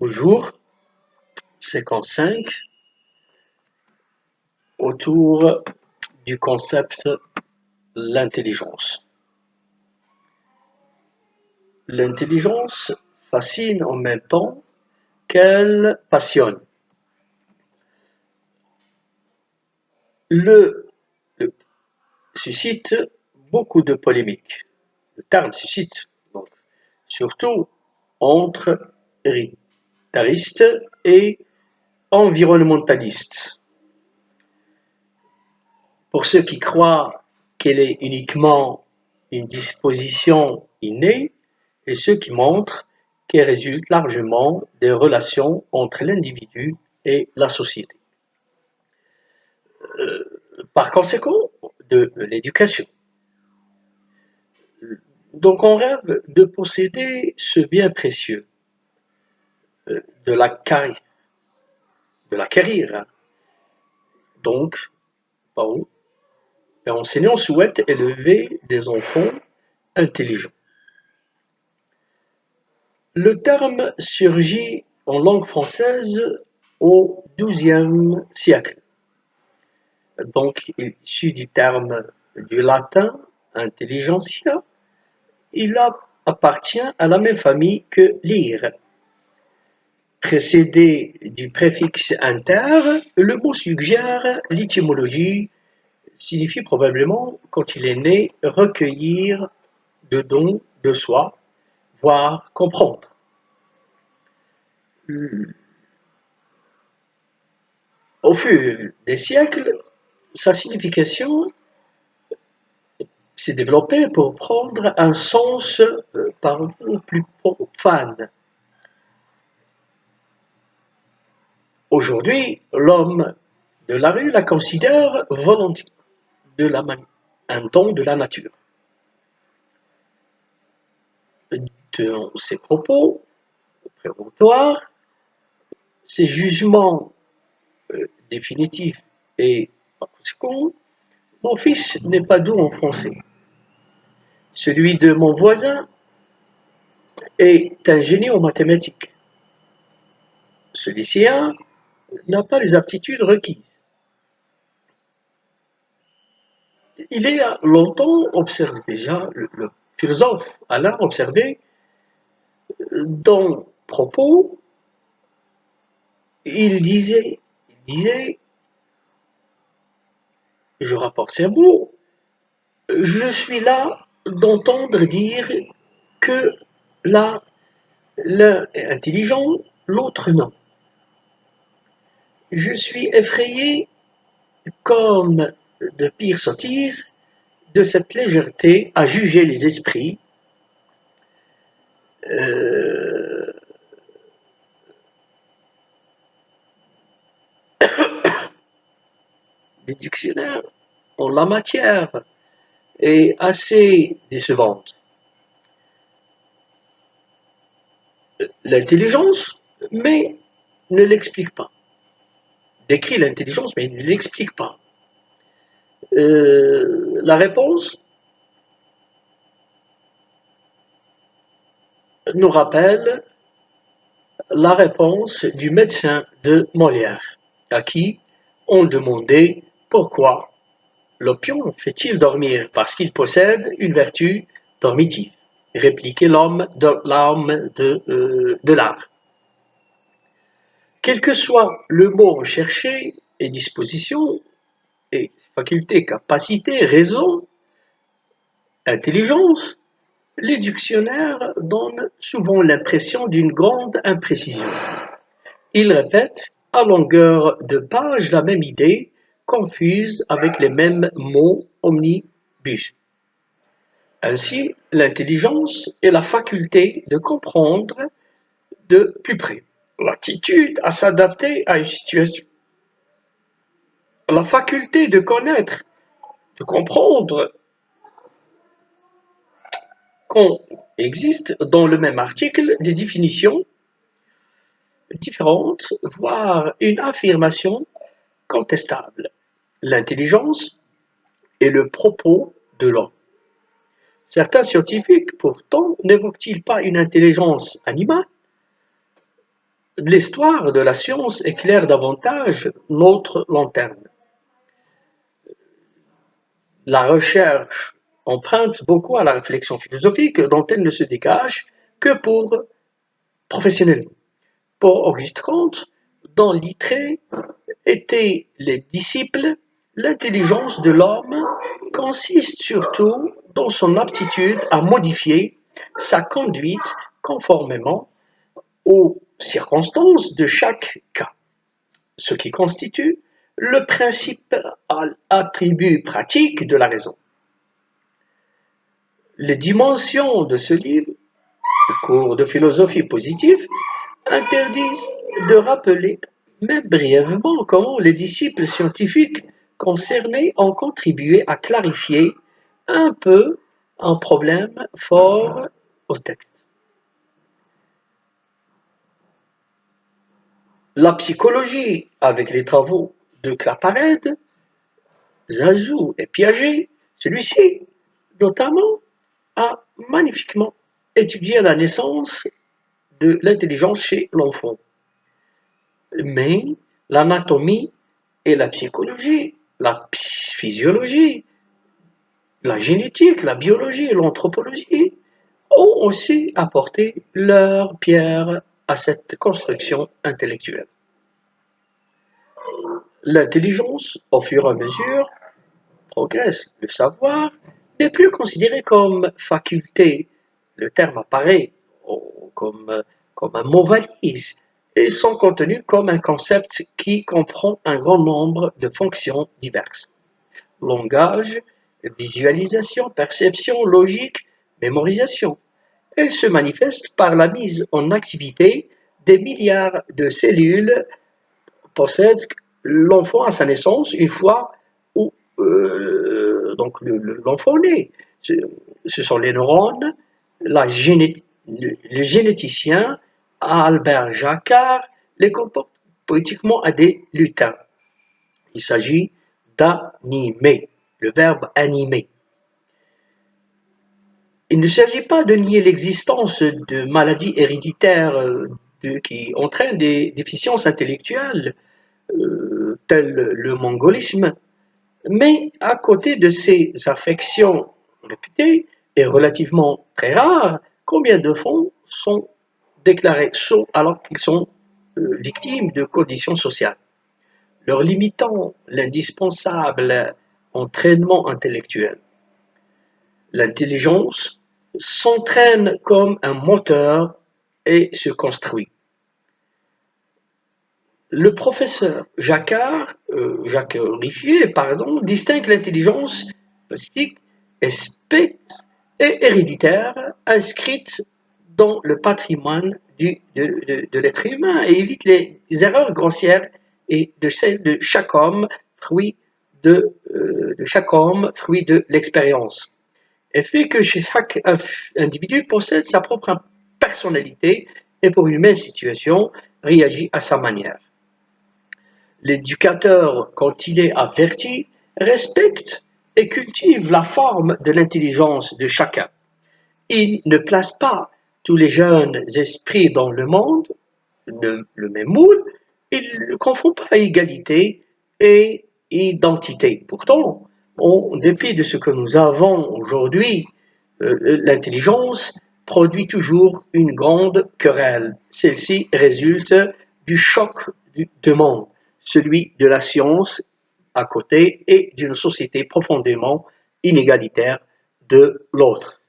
Au jour 55, autour du concept l'intelligence. L'intelligence fascine en même temps qu'elle passionne. Le suscite beaucoup de polémiques. Le terme suscite donc, surtout entre héritaristes et environnementalistes. Pour ceux qui croient qu'elle est uniquement une disposition innée, et ceux qui montrent qu'elle résulte largement des relations entre l'individu et la société. Par conséquent, de l'éducation. Donc on rêve de posséder ce bien précieux, de l'acquérir. Donc, bon, l'enseignant souhaite élever des enfants intelligents. Le terme surgit en langue française au XIIe siècle. Donc, issu du terme du latin intelligentsia, il appartient à la même famille que lire. Précédé du préfixe inter, le mot suggère l'étymologie, signifie probablement, quand il est né, recueillir de dons de soi, voire comprendre. Au fil des siècles, sa signification s'est développée pour prendre un sens plus profane. Aujourd'hui, l'homme de la rue la considère volontiers un don de la nature. Dans ses propos prémonitoire, ses jugements définitifs et par conséquent, mon fils n'est pas doux en français. Celui de mon voisin est un génie en mathématiques. Ce lycéen n'a pas les aptitudes requises. Il est longtemps observé déjà, le philosophe Alain observé dans propos, il disait, je rapporte ces mots, je suis là d'entendre dire que l'un est intelligent, l'autre non. Je suis effrayé comme de pires sottises de cette légèreté à juger les esprits. Les dictionnaires en la matière est assez décevante. L'intelligence, mais ne l'explique pas. Décrit l'intelligence, mais il ne l'explique pas. La réponse nous rappelle la réponse du médecin de Molière, à qui on demandait pourquoi l'opium fait-il dormir, parce qu'il possède une vertu dormitive, répliquait l'homme de l'art. Quel que soit le mot recherché et disposition, et faculté, capacité, raison, intelligence, les dictionnaires donnent souvent l'impression d'une grande imprécision. Ils répètent à longueur de page la même idée, confuse avec les mêmes mots omnibus. Ainsi, l'intelligence est la faculté de comprendre de plus près, l'attitude à s'adapter à une situation, la faculté de connaître, de comprendre qu'on existe dans le même article des définitions différentes, voire une affirmation contestable. L'intelligence est le propos de l'homme. Certains scientifiques, pourtant, n'évoquent-ils pas une intelligence animale? L'histoire de la science éclaire davantage notre lanterne. La recherche emprunte beaucoup à la réflexion philosophique dont elle ne se dégage que pour professionnellement. Pour Auguste Comte, dans Littré étaient les disciples, l'intelligence de l'homme consiste surtout dans son aptitude à modifier sa conduite conformément aux circonstances de chaque cas, ce qui constitue le principal attribut pratique de la raison. Les dimensions de ce livre, cours de philosophie positive, interdisent de rappeler, même brièvement, comment les disciples scientifiques concernés ont contribué à clarifier un peu un problème fort au texte. La psychologie, avec les travaux de Claparède, Zazou et Piaget, celui-ci, notamment, a magnifiquement étudié la naissance de l'intelligence chez l'enfant. Mais l'anatomie et la psychologie, la physiologie, la génétique, la biologie et l'anthropologie ont aussi apporté leur pierre à cette construction intellectuelle. L'intelligence, au fur et à mesure, progresse. Le savoir n'est plus considéré comme faculté. Le terme apparaît comme, comme un mot valise et son contenu comme un concept qui comprend un grand nombre de fonctions diverses. Langage, visualisation, perception, logique, mémorisation. Elle se manifeste par la mise en activité des milliards de cellules possède l'enfant à sa naissance une fois où donc l'enfant naît. Ce sont les neurones, le généticien Albert Jacquard les comporte poétiquement à des lutins. Il s'agit d'animer, le verbe animer. Il ne s'agit pas de nier l'existence de maladies héréditaires qui entraînent des déficiences intellectuelles telles le mongolisme, mais à côté de ces affections réputées et relativement très rares, combien de fonds sont déclarés sots alors qu'ils sont victimes de conditions sociales, leur limitant l'indispensable entraînement intellectuel. L'intelligence s'entraîne comme un moteur et se construit. Le professeur Jacques Riffier, pardon, distingue l'intelligence plastique, espèce et héréditaire inscrite dans le patrimoine de l'être humain et évite les erreurs grossières et de celles de chaque homme, fruit de l'expérience. Et fait que chaque individu possède sa propre personnalité et pour une même situation réagit à sa manière. L'éducateur, quand il est averti, respecte et cultive la forme de l'intelligence de chacun. Il ne place pas tous les jeunes esprits dans le monde, le même moule, il ne confond pas égalité et identité. Pourtant, en dépit de ce que nous avons aujourd'hui, l'intelligence produit toujours une grande querelle. Celle-ci résulte du choc de monde, celui de la science à côté et d'une société profondément inégalitaire de l'autre.